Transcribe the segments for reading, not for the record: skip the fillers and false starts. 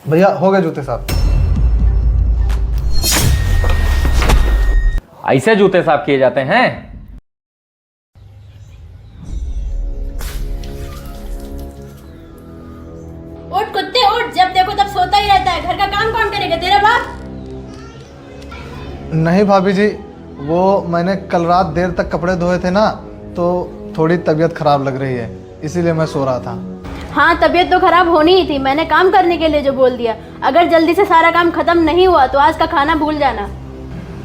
भैया हो गए जूते साफ। ऐसे जूते साफ किए जाते हैं? उठ कुत्ते उठ, जब देखो तब सोता ही रहता है। घर का काम कौन करेगा, तेरा बाप? नहीं भाभी जी, वो मैंने कल रात देर तक कपड़े धोए थे ना, तो थोड़ी तबीयत खराब लग रही है, इसीलिए मैं सो रहा था। हाँ, तबीयत तो खराब होनी ही थी। मैंने काम करने के लिए जो बोल दिया। अगर जल्दी से सारा काम खत्म नहीं हुआ तो आज का खाना भूल जाना।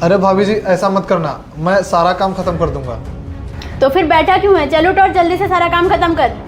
अरे भाभी जी ऐसा मत करना, मैं सारा काम खत्म कर दूंगा। तो फिर बैठा क्यों है? चल उठ और जल्दी से सारा काम खत्म कर।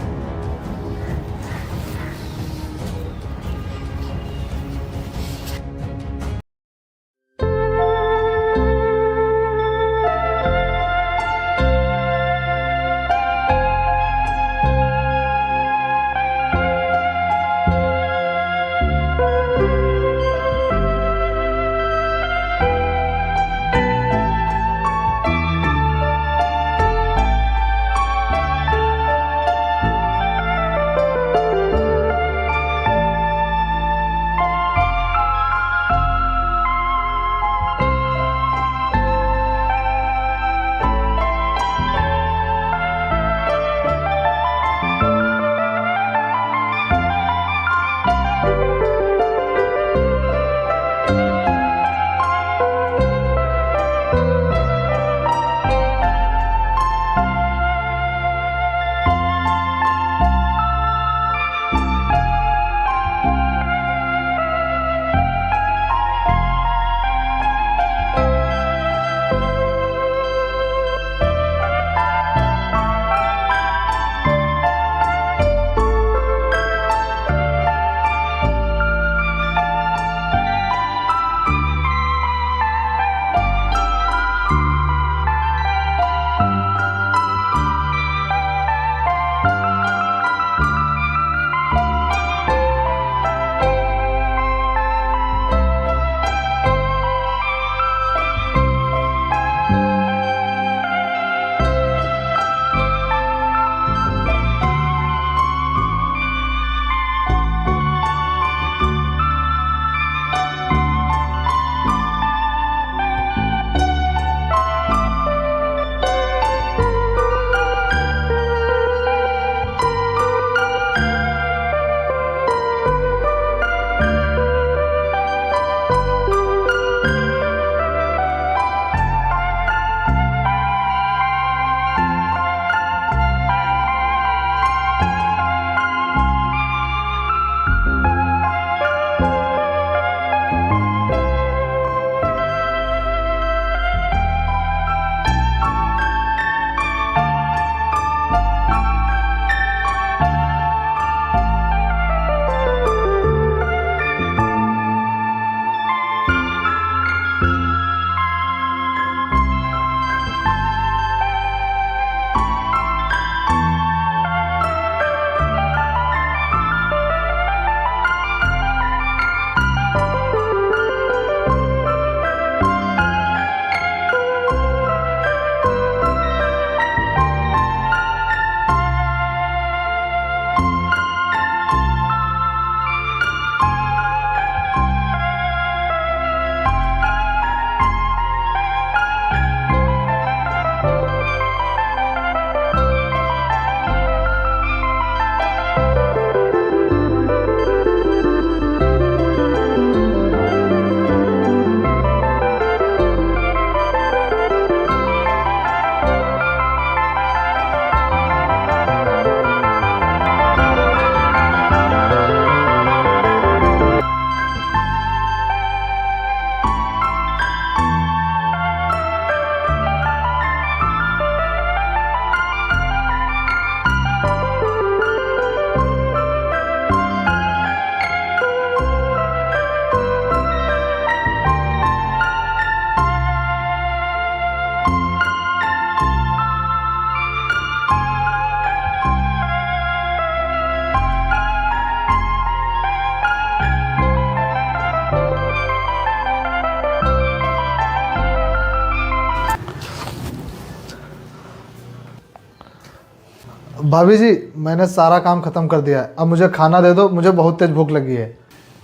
भाभी जी मैंने सारा काम खत्म कर दिया है, अब मुझे खाना दे दो, मुझे बहुत तेज भूख लगी है।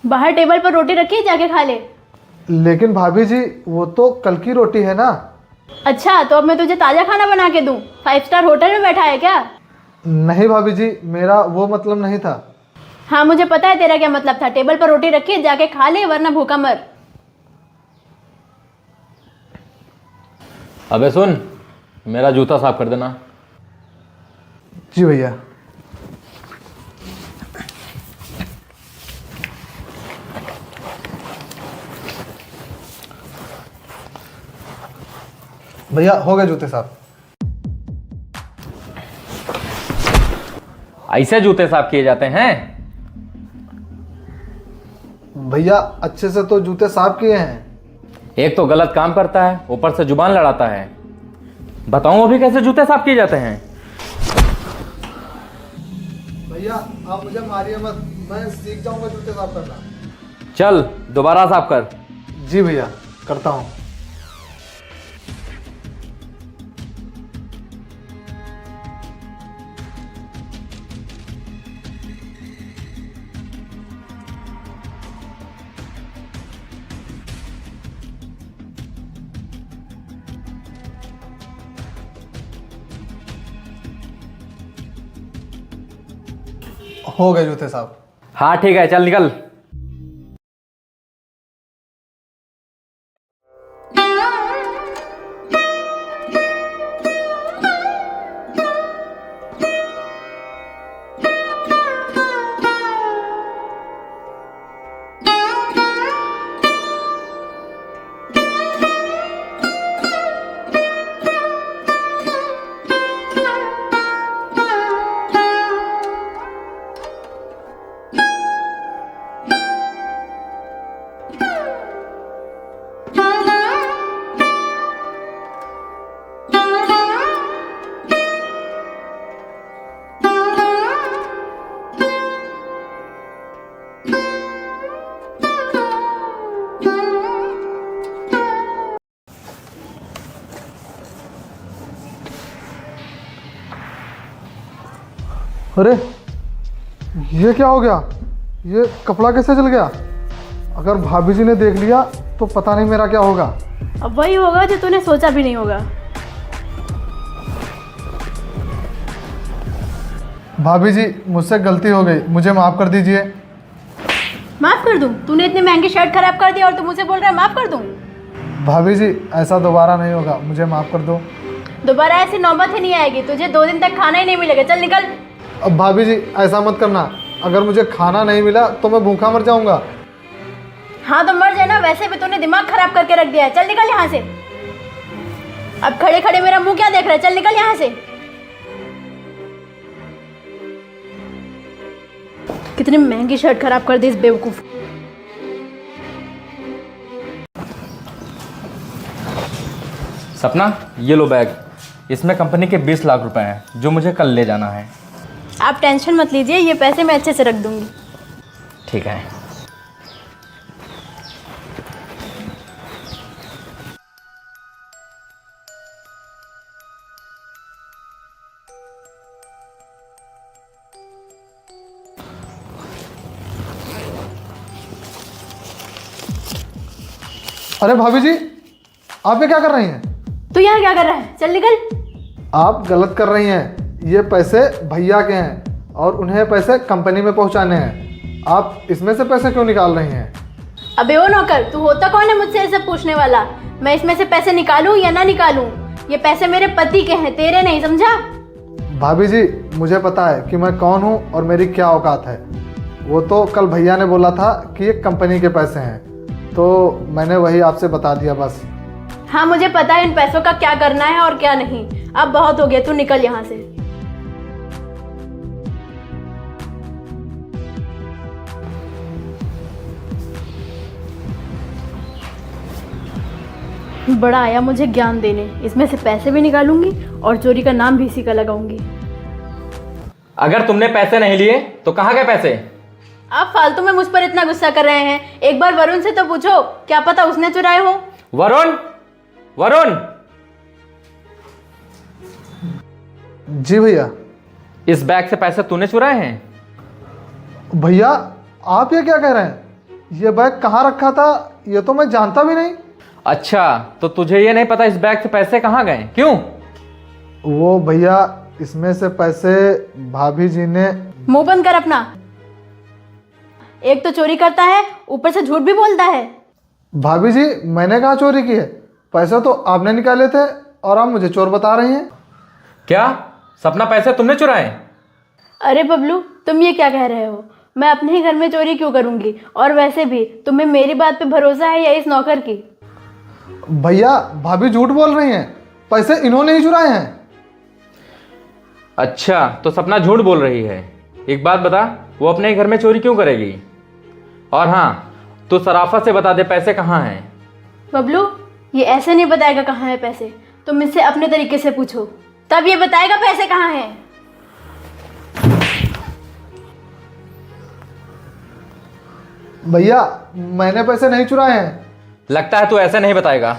बाहर टेबल पर रोटी रखी है, जाके खा ले। लेकिन भाभी जी वो तो कल की रोटी है ना। अच्छा, तो अब मैं तुझे ताज़ा खाना बना के दूँ? 5 स्टार होटल में बैठा है क्या? नहीं भाभी जी, मेरा वो मतलब नहीं था। हाँ, मुझे पता है तेरा क्या मतलब था। टेबल पर रोटी रखी है, जाके खा ले वरना भूखा मर। अबे सुन, मेरा जूता साफ कर देना। जी भैया। भैया हो गए जूते साफ। ऐसे जूते साफ किए जाते हैं? भैया अच्छे से तो जूते साफ किए हैं। एक तो गलत काम करता है, ऊपर से जुबान लड़ाता है। बताऊं अभी कैसे जूते साफ किए जाते हैं? भैया आप मुझे मारिए मत, मैं सीख जाऊंगा जूते साफ करना। चल दोबारा साफ कर। जी भैया करता हूँ। हो गए जूते साफ। हाँ ठीक है, चल निकल। अरे ये क्या हो गया? ये कपड़ा कैसे जल गया? अगर भाभी जी ने देख लिया तो पता नहीं मेरा क्या होगा। अब वही होगा जो तूने सोचा भी नहीं होगा। भाभी जी मुझसे गलती हो गई, मुझे माफ़ कर दीजिए। माफ कर दूं? तूने इतनी महंगी शर्ट खराब कर दी और तू मुझसे बोल रहा है माफ कर दूं? भाभी जी ऐसा दोबारा नहीं होगा, मुझे माफ़ कर दो। दोबारा ऐसी नौबत ही नहीं आएगी। तुझे 2 दिन तक खाना ही नहीं मिलेगा। चल निकल। अब भाभी जी ऐसा मत करना, अगर मुझे खाना नहीं मिला तो मैं भूखा मर जाऊंगा। हाँ तो मर जाना, वैसे भी तूने दिमाग खराब करके रख दिया है। चल निकल यहाँ से। अब खड़े खड़े मेरा मुंह क्या देख रहा है? चल निकल यहाँ से। कितनी महंगी शर्ट खराब कर दी इस बेवकूफ। सपना, ये लो बैग। इसमें कंपनी के 20 लाख रुपए हैं जो मुझे कल ले जाना है। आप टेंशन मत लीजिए, ये पैसे मैं अच्छे से रख दूंगी। ठीक है। अरे भाभी जी आप ये क्या कर रही हैं? तू यहाँ क्या कर रहा है? चल निकल। आप गलत कर रही हैं। ये पैसे भैया के हैं और उन्हें पैसे कंपनी में पहुंचाने हैं। आप इसमें से पैसे क्यों निकाल रही हैं? अबे ओ नौकर, तू होता कौन है मुझसे ये सब पूछने वाला? मैं इसमें से पैसे निकालूं या ना निकालूं? ये पैसे मेरे पति के हैं, तेरे नहीं, समझा? भाभी जी मुझे पता है कि मैं कौन हूँ और मेरी क्या औकात है। वो तो कल भैया ने बोला था कि ये कंपनी के पैसे हैं, तो मैंने वही आपसे बता दिया बस। हाँ मुझे पता है इन पैसों का क्या करना है और क्या नहीं। अब बहुत हो गया, तू निकल यहाँ से। बड़ा आया मुझे ज्ञान देने। इसमें से पैसे भी निकालूंगी और चोरी का नाम भी इसी का लगाऊंगी। अगर तुमने पैसे नहीं लिए तो कहाँ गए पैसे? आप फालतू में मुझ पर इतना गुस्सा कर रहे हैं। एक बार वरुण से तो पूछो, क्या पता उसने चुराए हो। वरुण, वरुण। जी भैया। इस बैग से पैसे तूने चुराए हैं? भैया आप ये क्या कह रहे हैं? ये बैग कहाँ रखा था ये तो मैं जानता भी नहीं। अच्छा, तो तुझे ये नहीं पता इस बैग से पैसे कहाँ गए? क्यों? वो भैया, इसमें से पैसे भाभी जी ने। मुंह बंद कर अपना। एक तो चोरी करता है, ऊपर से झूठ भी बोलता है। भाभी जी, मैंने कहाँ चोरी की है? पैसे तो आपने निकाले थे और आप मुझे चोर बता रही हैं। क्या सपना पैसे तुमने चुराए? अरे बबलू, तुम ये क्या कह रहे हो? मैं अपने ही घर में चोरी क्यों करूंगी? और वैसे भी तुम्हें मेरी बात पे भरोसा है या इस नौकर की? भैया, भाभी झूठ बोल रही हैं, पैसे इन्होंने ही चुराए हैं। अच्छा, तो सपना झूठ बोल रही है। एक बात बता, वो अपने ही घर में चोरी क्यों करेगी? और हाँ, तू सराफत से बता दे पैसे कहाँ हैं। बबलू, ये ऐसे नहीं बताएगा कहाँ है पैसे। तुम इससे अपने तरीके से पूछो, तब ये बताएगा पैसे कहाँ हैं। भैया, मैंने पैसे नहीं चुराए हैं। लगता है तू ऐसे नहीं बताएगा।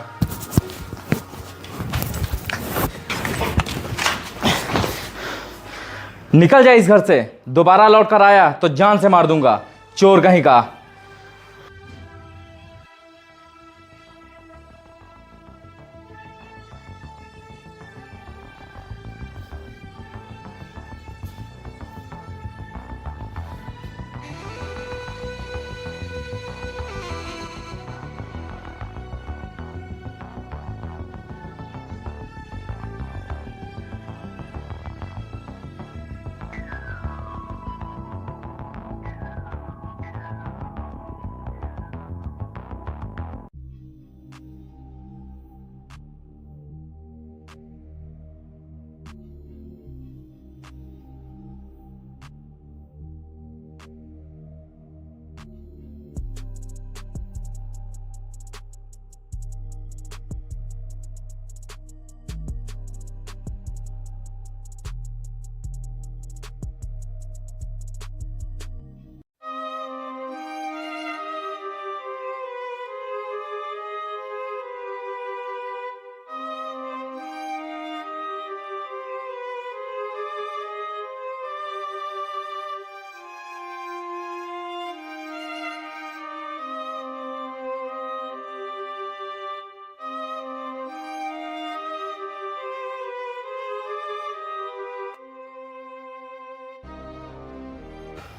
निकल जाए इस घर से। दोबारा लौट कर आया तो जान से मार दूंगा, चोर कहीं का।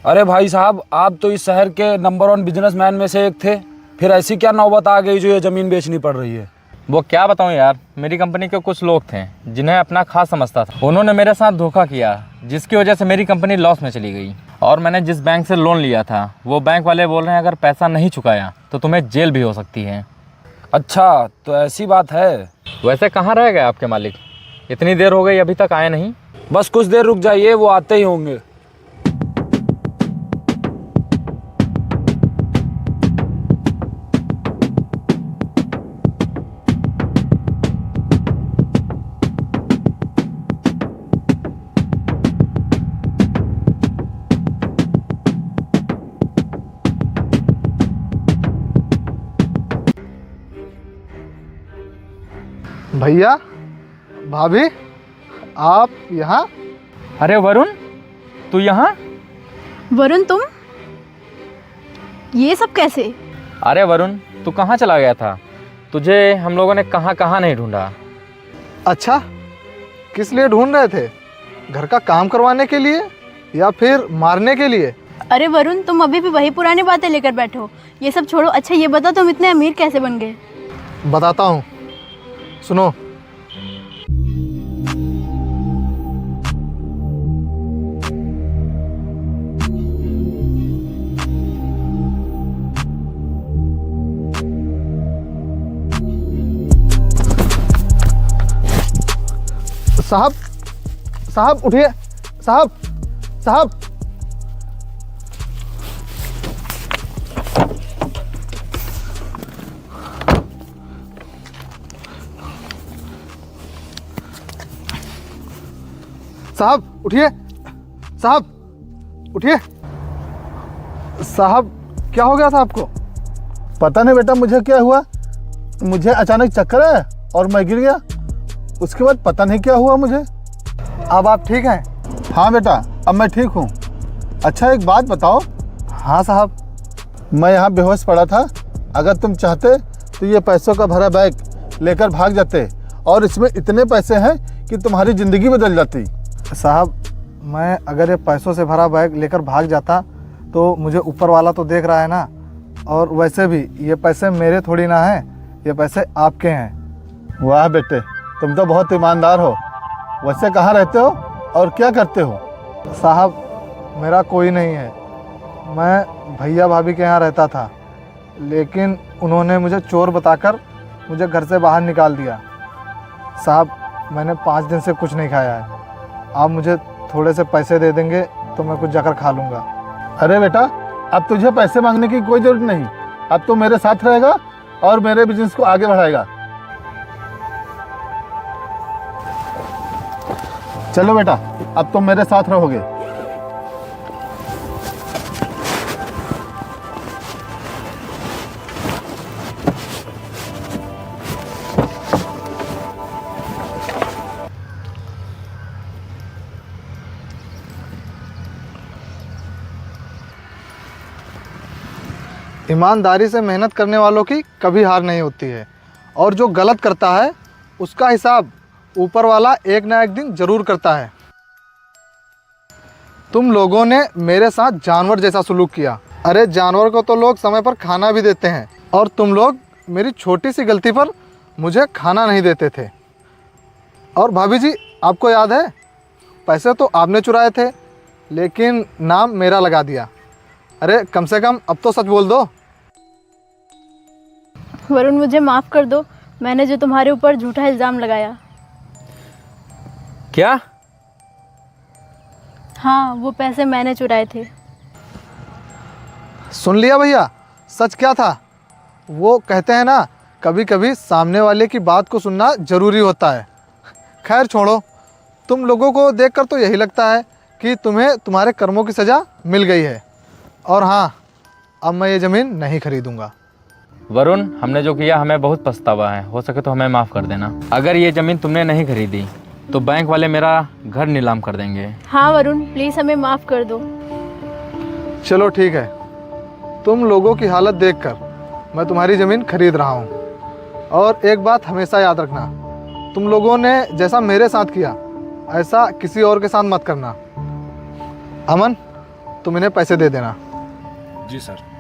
अरे भाई साहब, आप तो इस शहर के नंबर 1 बिजनेसमैन में से एक थे, फिर ऐसी क्या नौबत आ गई जो ये ज़मीन बेचनी पड़ रही है? वो क्या बताऊं यार, मेरी कंपनी के कुछ लोग थे जिन्हें अपना खास समझता था। उन्होंने मेरे साथ धोखा किया, जिसकी वजह से मेरी कंपनी लॉस में चली गई। और मैंने जिस बैंक से लोन लिया था, वो बैंक वाले बोल रहे हैं अगर पैसा नहीं चुकाया तो तुम्हें जेल भी हो सकती है। अच्छा, तो ऐसी बात है। वैसे कहाँ रह गए आपके मालिक? इतनी देर हो गई अभी तक आए नहीं। बस कुछ देर रुक जाइए, वो आते ही होंगे। भैया, भाभी, आप यहाँ? अरे वरुण, तू यहाँ? वरुण, तुम ये सब कैसे? अरे वरुण, तू कहाँ चला गया था? तुझे हम लोगों ने कहाँ कहाँ नहीं ढूंढा। अच्छा, किस लिए ढूंढ रहे थे? घर का काम करवाने के लिए या फिर मारने के लिए? अरे वरुण, तुम अभी भी वही पुरानी बातें लेकर बैठो। ये सब छोड़ो। अच्छा ये बता, तुम इतने अमीर कैसे बन गए? बताता हूँ, सुनो। साहब, साहब उठिए। साहब, साहब। साहब उठिए। साहब उठिए। साहब, क्या हो गया था आपको? पता नहीं बेटा मुझे क्या हुआ, मुझे अचानक चक्कर आया और मैं गिर गया। उसके बाद पता नहीं क्या हुआ मुझे। अब आप ठीक हैं? हाँ बेटा, अब मैं ठीक हूँ। अच्छा एक बात बताओ। हाँ साहब। मैं यहाँ बेहोश पड़ा था। अगर तुम चाहते तो ये पैसों का भरा बैग लेकर भाग जाते और इसमें इतने पैसे हैं कि तुम्हारी ज़िंदगी बदल जाती। साहब, मैं अगर ये पैसों से भरा बैग लेकर भाग जाता तो मुझे ऊपर वाला तो देख रहा है ना, और वैसे भी ये पैसे मेरे थोड़ी ना हैं, ये पैसे आपके हैं। वाह बेटे, तुम तो बहुत ईमानदार हो। वैसे कहाँ रहते हो और क्या करते हो? साहब, मेरा कोई नहीं है। मैं भैया भाभी के यहाँ रहता था, लेकिन उन्होंने मुझे चोर बताकर मुझे घर से बाहर निकाल दिया। साहब, मैंने 5 दिन से कुछ नहीं खाया है। आप मुझे थोड़े से पैसे दे देंगे तो मैं कुछ जाकर खा लूँगा। अरे बेटा, अब तुझे पैसे मांगने की कोई ज़रूरत नहीं। अब तो मेरे साथ रहेगा और मेरे बिजनेस को आगे बढ़ाएगा। चलो बेटा, अब तुम मेरे साथ रहोगे। ईमानदारी से मेहनत करने वालों की कभी हार नहीं होती है, और जो गलत करता है उसका हिसाब ऊपर वाला एक ना एक दिन ज़रूर करता है। तुम लोगों ने मेरे साथ जानवर जैसा सलूक किया। अरे जानवर को तो लोग समय पर खाना भी देते हैं, और तुम लोग मेरी छोटी सी गलती पर मुझे खाना नहीं देते थे। और भाभी जी, आपको याद है, पैसे तो आपने चुराए थे, लेकिन नाम मेरा लगा दिया। अरे कम से कम अब तो सच बोल दो। वरुण, मुझे माफ़ कर दो, मैंने जो तुम्हारे ऊपर झूठा इल्ज़ाम लगाया। क्या? हाँ, वो पैसे मैंने चुराए थे। सुन लिया भैया, सच क्या था? वो कहते हैं ना, कभी कभी सामने वाले की बात को सुनना ज़रूरी होता है। खैर छोड़ो, तुम लोगों को देखकर तो यही लगता है कि तुम्हें तुम्हारे कर्मों की सज़ा मिल गई है। और हाँ, अब मैं ये ज़मीन नहीं खरीदूँगा। वरुण, हमने जो किया हमें बहुत पछतावा है, हो सके तो हमें माफ़ कर देना। अगर ये ज़मीन तुमने नहीं खरीदी तो बैंक वाले मेरा घर नीलाम कर देंगे। हाँ वरुण, प्लीज़ हमें माफ़ कर दो। चलो ठीक है, तुम लोगों की हालत देखकर मैं तुम्हारी ज़मीन खरीद रहा हूँ। और एक बात हमेशा याद रखना, तुम लोगों ने जैसा मेरे साथ किया ऐसा किसी और के साथ मत करना। अमन, तुम इन्हें पैसे दे देना। जी सर।